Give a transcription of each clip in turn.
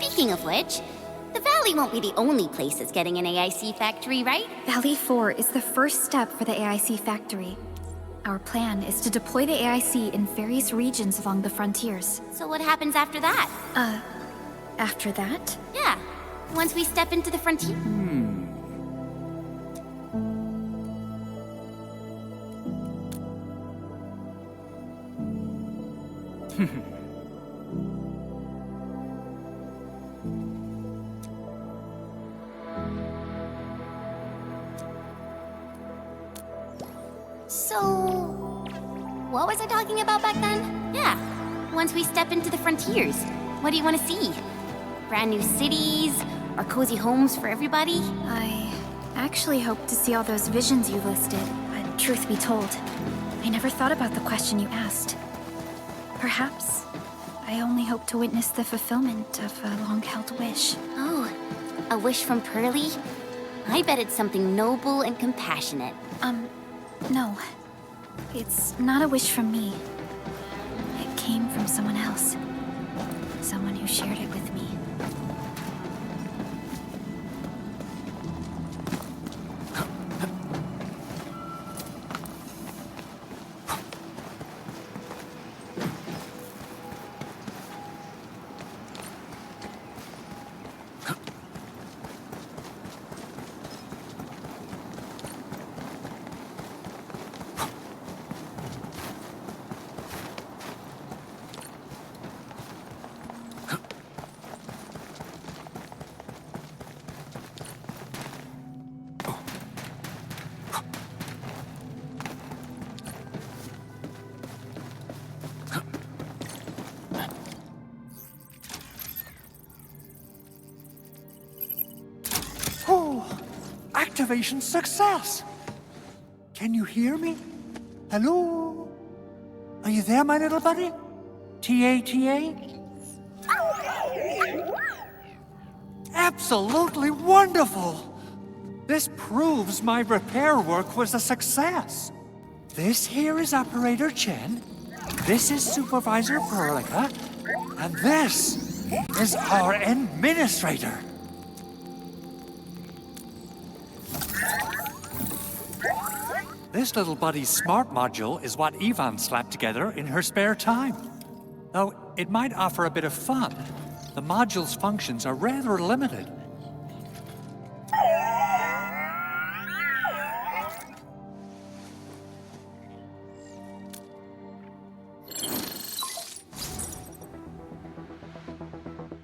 Speaking of which, the Valley won't be the only place that's getting an AIC factory, right? Valley 4 is the first step for the AIC factory. Our plan is to deploy the AIC in various regions along the frontiers. So what happens after that? After that? Yeah, once we step into the frontier. So, what was I talking about back then? Yeah, once we step into the frontiers, what do you want to see? Brand new cities, or cozy homes for everybody? I actually hope to see all those visions you listed, but truth be told, I never thought about the question you asked. Perhaps I only hope to witness the fulfillment of a long-held wish. Oh, a wish from Pearly? I bet it's something noble and compassionate. No. It's not a wish from me. It came from someone else. Someone who shared it with me. Activation success! Can you hear me? Hello? Are you there, my little buddy? T-A-T-A? Absolutely wonderful! This proves my repair work was a success. This here is Operator Chen, this is Supervisor Perlica, and this is our Administrator. This little buddy's smart module is what Yvonne slapped together in her spare time. Though it might offer a bit of fun, the module's functions are rather limited.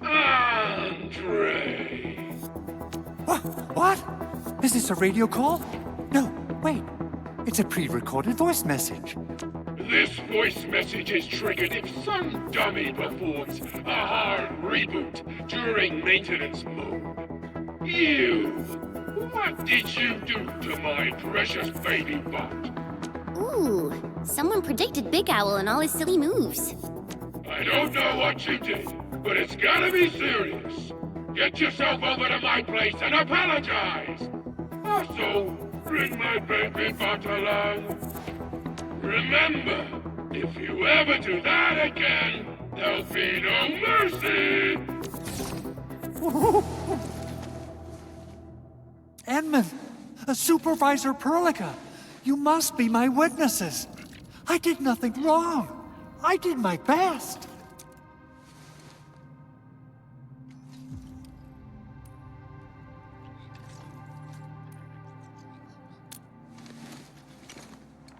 Andre! What? Is this a radio call? No, wait. It's a pre-recorded voice message. This voice message is triggered if some dummy performs a hard reboot during maintenance mode. You! What did you do to my precious baby bot? Ooh, someone predicted Big Owl and all his silly moves. I don't know what you did, but it's gotta be serious. Get yourself over to my place and apologize! Also, bring my baby bot along. Remember, if you ever do that again, there'll be no mercy! Edmund, Supervisor Perlica, you must be my witnesses. I did nothing wrong. I did my best.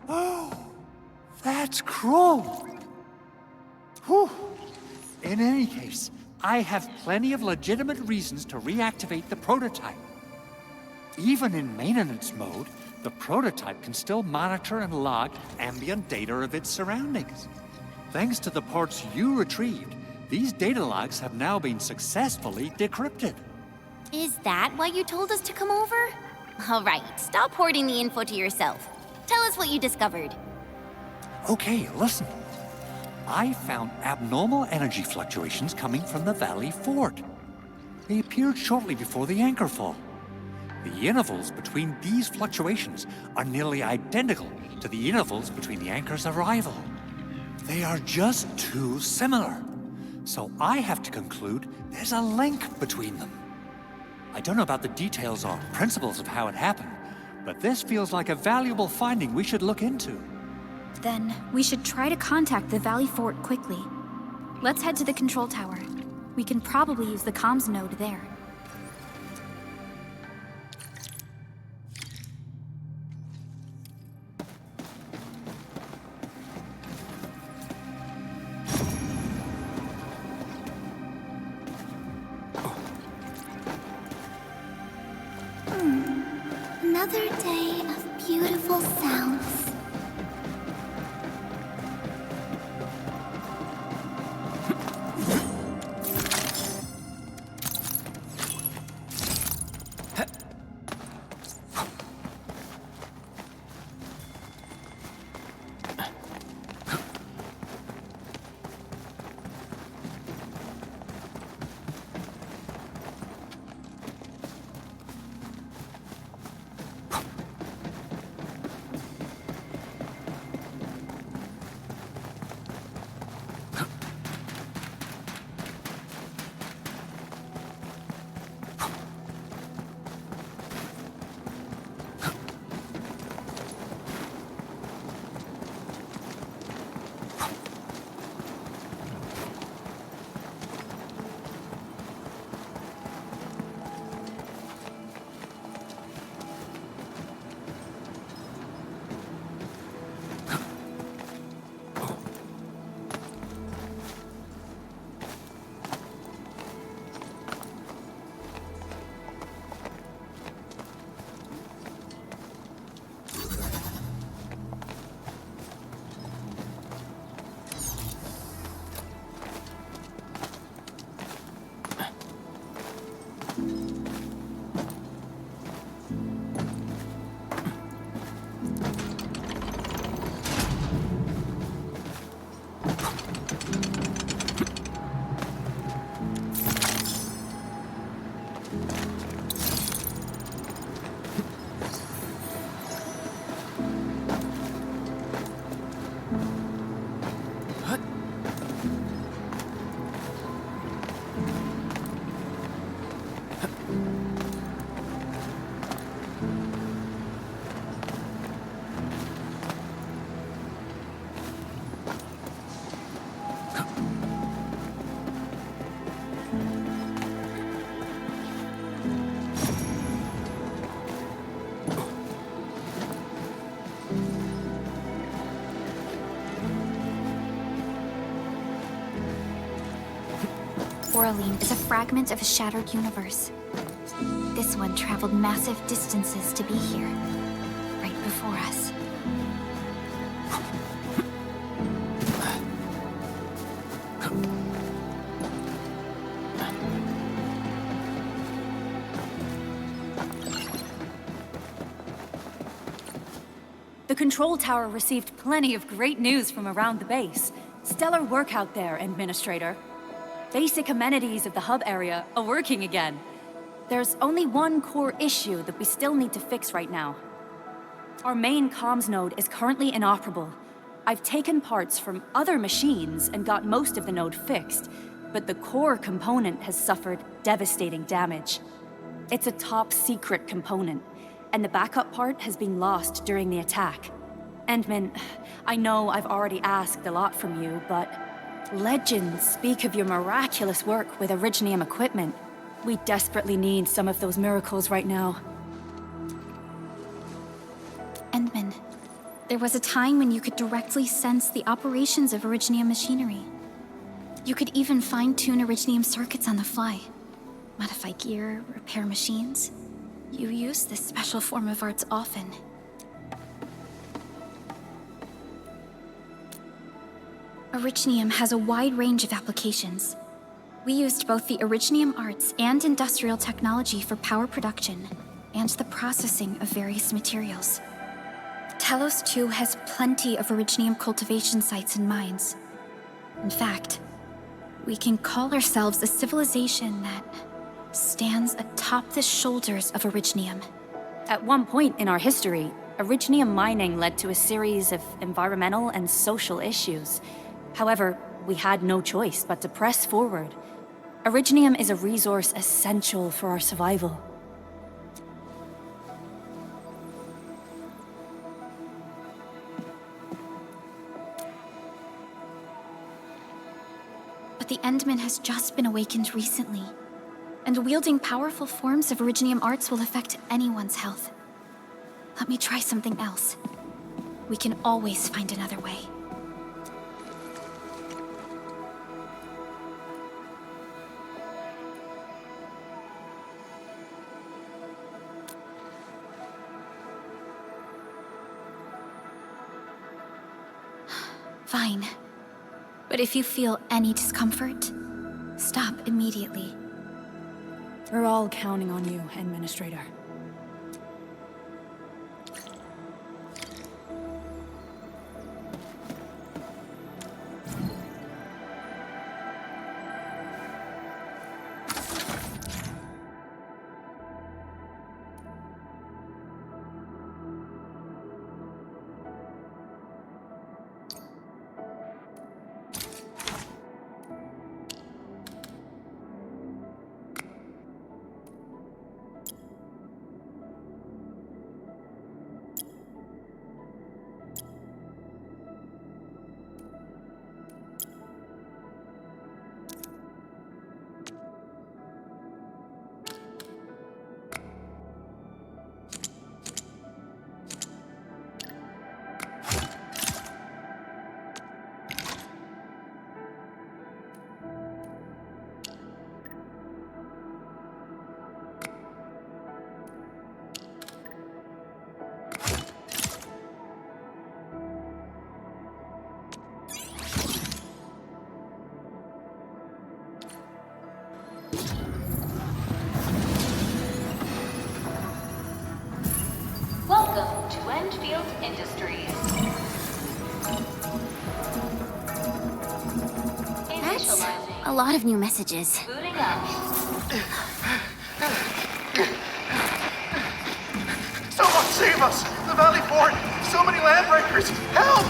Oh, that's cruel. Whew. In any case, I have plenty of legitimate reasons to reactivate the prototype. Even in maintenance mode, the prototype can still monitor and log ambient data of its surroundings. Thanks to the parts you retrieved, these data logs have now been successfully decrypted. Is that why you told us to come over? All right, stop hoarding the info to yourself. Tell us what you discovered. Okay, listen. I found abnormal energy fluctuations coming from the Valley Fort. They appeared shortly before the anchor fall. The intervals between these fluctuations are nearly identical to the intervals between the anchor's arrival. They are just too similar. So I have to conclude there's a link between them. I don't know about the details or principles of how it happened, but this feels like a valuable finding we should look into. Then, we should try to contact the Valley Fort quickly. Let's head to the control tower. We can probably use the comms node there. Another day of beautiful sounds. Oraline is a fragment of a shattered universe. This one traveled massive distances to be here, right before us. The control tower received plenty of great news from around the base. Stellar work out there, Administrator. Basic amenities of the hub area are working again. There's only one core issue that we still need to fix right now. Our main comms node is currently inoperable. I've taken parts from other machines and got most of the node fixed, but the core component has suffered devastating damage. It's a top-secret component, and the backup part has been lost during the attack. Endman, I know I've already asked a lot from you, but legends speak of your miraculous work with Originium equipment. We desperately need some of those miracles right now. Endman, there was a time when you could directly sense the operations of Originium machinery. You could even fine-tune Originium circuits on the fly, modify gear, repair machines. You use this special form of arts often. Originium has a wide range of applications. We used both the Originium arts and industrial technology for power production and the processing of various materials. Telos 2 has plenty of Originium cultivation sites and mines. In fact, we can call ourselves a civilization that stands atop the shoulders of Originium. At one point in our history, Originium mining led to a series of environmental and social issues. However, we had no choice but to press forward. Originium is a resource essential for our survival. But the Endman has just been awakened recently, and wielding powerful forms of Originium arts will affect anyone's health. Let me try something else. We can always find another way. Fine. But if you feel any discomfort, stop immediately. We're all counting on you, Administrator. Welcome to Endfield Industries. That's Initializing. a lot of new messages. Booting up. Someone save us! The Valley Fort! So many landbreakers! Help!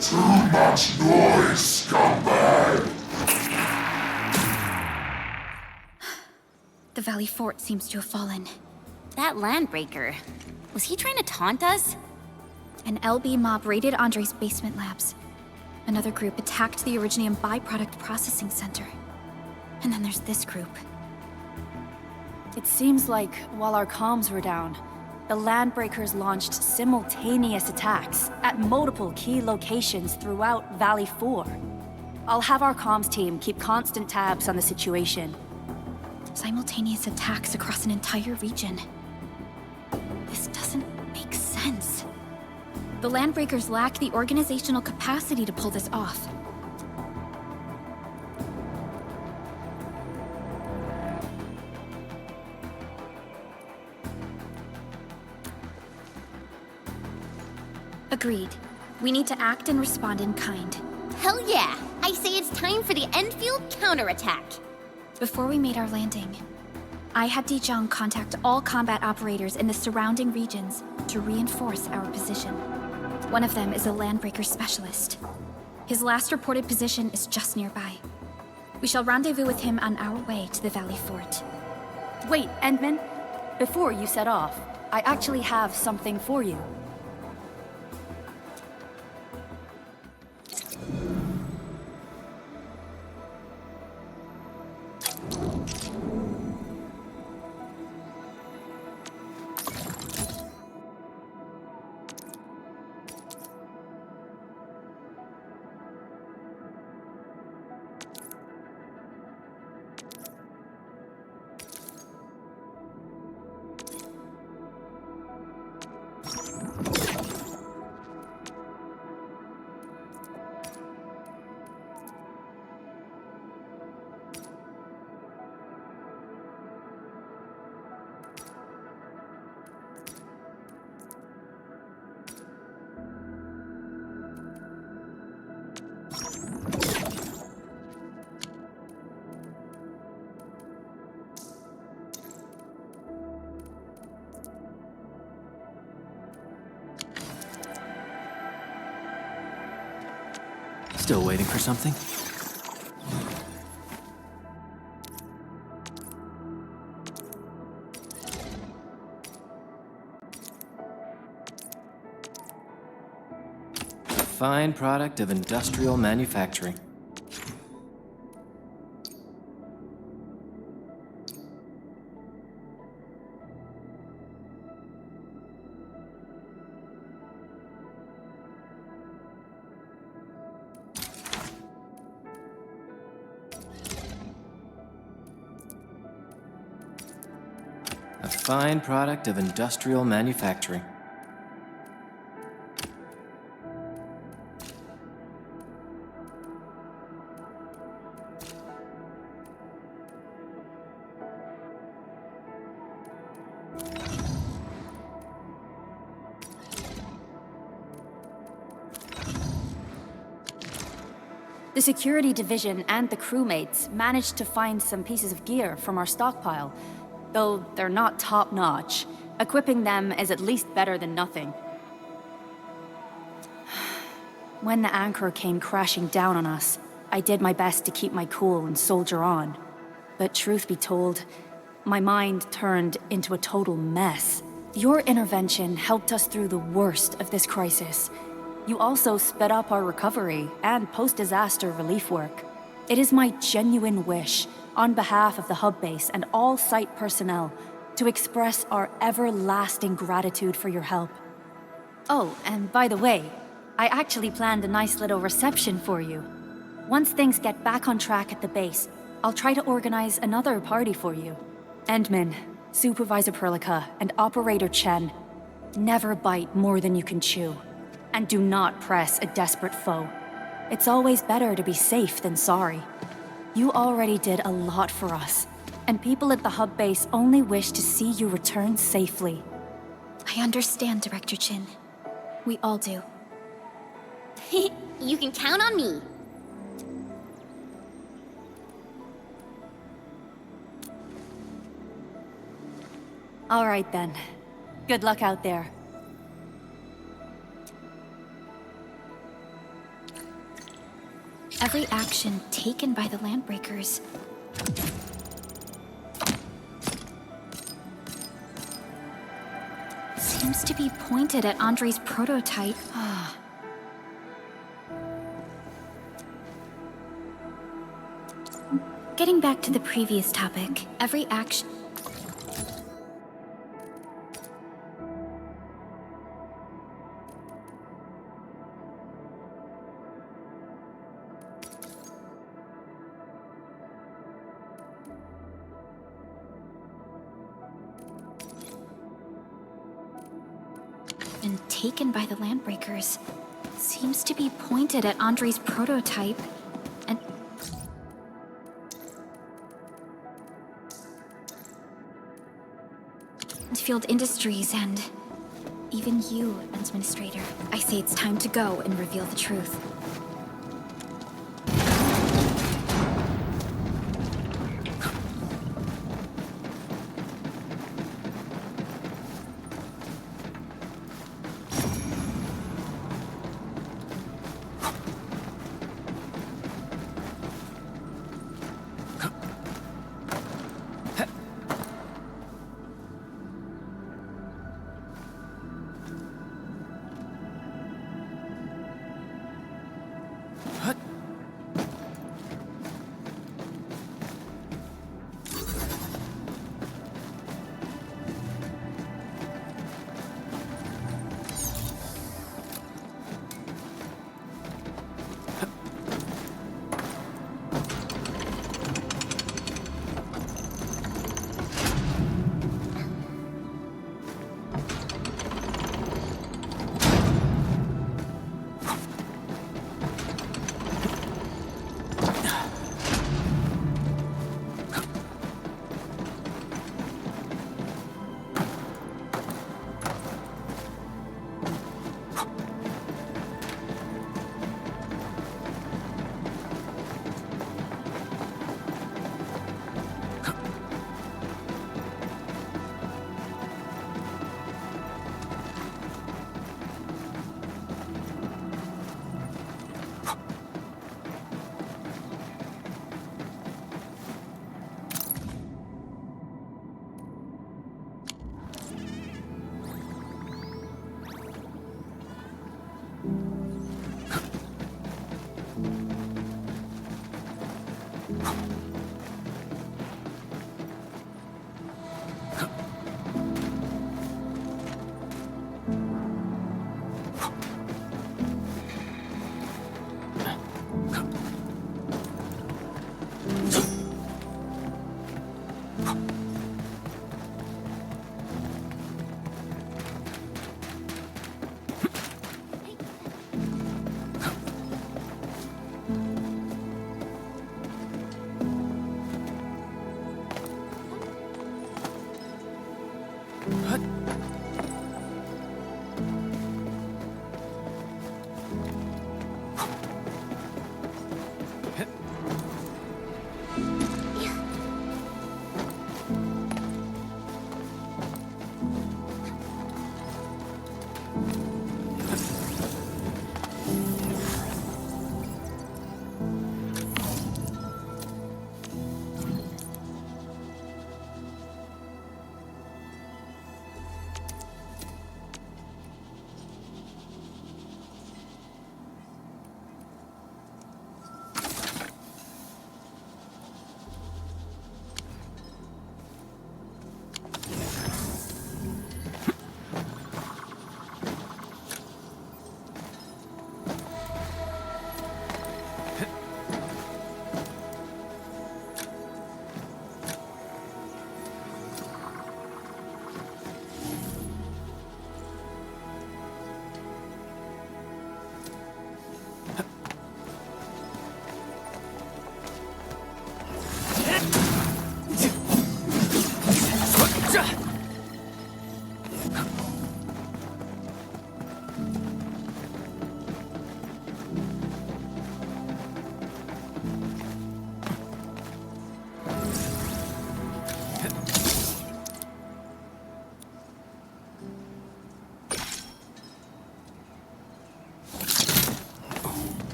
Too much noise, scumbag! The Valley Fort seems to have fallen. That landbreaker. Was he trying to taunt us? An LB mob raided Andre's basement labs. Another group attacked the Originium byproduct processing center. And then there's this group. It seems like, while our comms were down, the Landbreakers launched simultaneous attacks at multiple key locations throughout Valley 4. I'll have our comms team keep constant tabs on the situation. Simultaneous attacks across an entire region. This doesn't make sense. The Landbreakers lack the organizational capacity to pull this off. Agreed. We need to act and respond in kind. Hell yeah! I say it's time for the Endfield counterattack. Before we made our landing, I had Dijong contact all combat operators in the surrounding regions to reinforce our position. One of them is a Landbreaker specialist. His last reported position is just nearby. We shall rendezvous with him on our way to the Valley Fort. Wait, Endman, before you set off, I actually have something for you. Still waiting for something? Fine product of industrial manufacturing. A fine product of industrial manufacturing. The security division and the crewmates managed to find some pieces of gear from our stockpile, though they're not top-notch. Equipping them is at least better than nothing. When the anchor came crashing down on us, I did my best to keep my cool and soldier on. But truth be told, my mind turned into a total mess. Your intervention helped us through the worst of this crisis. You also sped up our recovery and post-disaster relief work. It is my genuine wish, on behalf of the hub base and all site personnel, to express our everlasting gratitude for your help. Oh, and by the way, I actually planned a nice little reception for you. Once things get back on track at the base, I'll try to organize another party for you. Endman, Supervisor Perlica, and Operator Chen, never bite more than you can chew. And do not press a desperate foe. It's always better to be safe than sorry. You already did a lot for us, and people at the hub base only wish to see you return safely. I understand, Director Chin. We all do. You can count on me. All right then. Good luck out there. Every action taken by the Landbreakers seems to be pointed at Andre's prototype. Getting back to the previous topic, every action... taken by the Landbreakers seems to be pointed at Andre's prototype, and... Endfield Industries, and even you, Administrator. I say it's time to go and reveal the truth.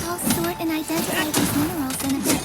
I'll sort and identify these minerals in a bit.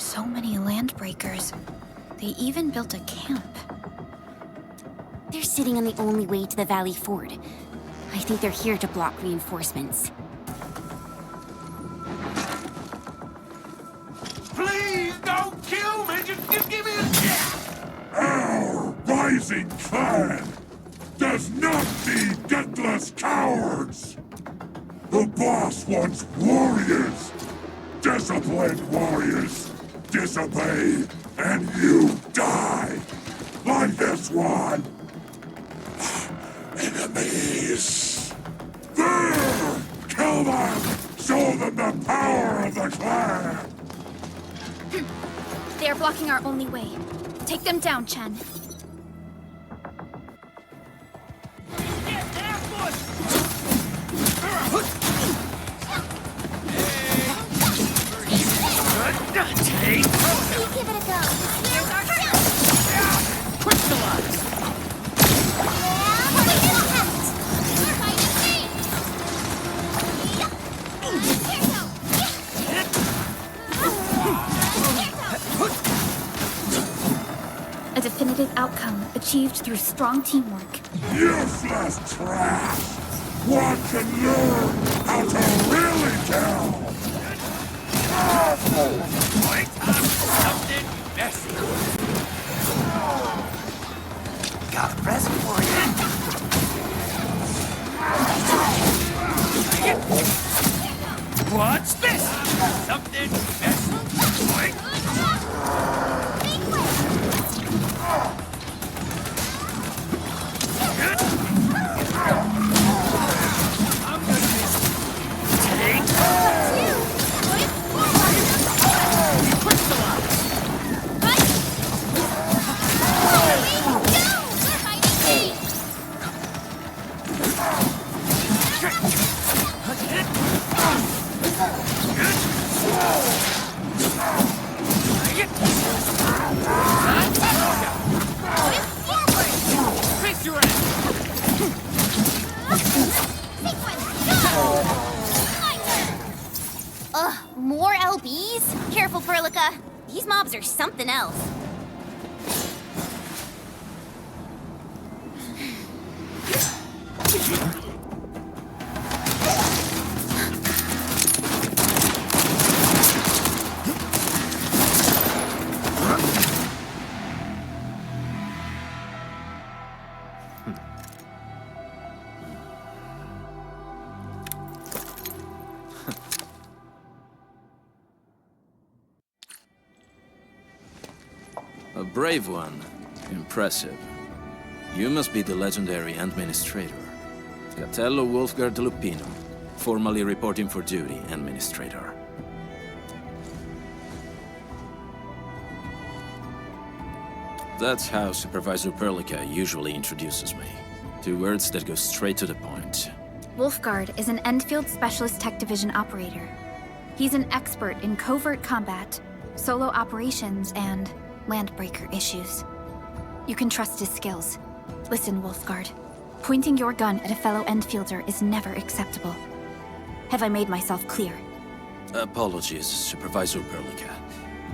So many landbreakers. They even built a camp. They're sitting on the only way to the Valley Ford. I think they're here to block reinforcements. Please don't kill me! Just give me a chance! Our rising clan does not need gutless cowards! The boss wants warriors! Disciplined warriors! Disobey, and you die! Like this one! Enemies! There! Kill them! Show them the power of the clan! They are blocking our only way. Take them down, Chen. Give it a go. Here's our chance. Crystallize! A definitive outcome achieved through strong teamwork. Useless trash! One can learn how to really kill! Something messy. Got a present for you. What's this? Something messy. I'm gonna More LBs? Careful, Perlica. These mobs are something else. A brave one. Impressive. You must be the legendary Administrator. Catello Wolfgard Lupino, formally reporting for duty, Administrator. That's how Supervisor Perlica usually introduces me. 2 words that go straight to the point. Wolfgard is an Endfield Specialist Tech Division operator. He's an expert in covert combat, solo operations, and landbreaker issues. You can trust his skills. Listen, Wolfgard. Pointing your gun at a fellow Endfielder is never acceptable. Have I made myself clear? Apologies, Supervisor Perlica.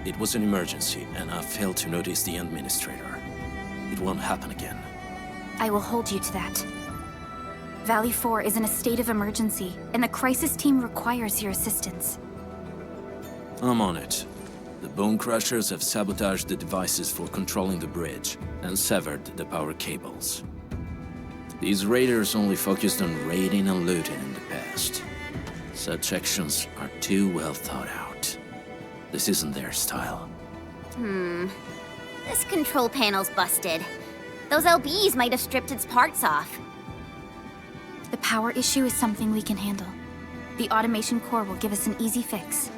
It was an emergency, and I failed to notice the Administrator. It won't happen again. I will hold you to that. Valley 4 is in a state of emergency, and the crisis team requires your assistance. I'm on it. The Bone Crushers have sabotaged the devices for controlling the bridge, and severed the power cables. These raiders only focused on raiding and looting in the past. Such actions are too well thought out. This isn't their style. This control panel's busted. Those LBs might have stripped its parts off. The power issue is something we can handle. The automation core will give us an easy fix.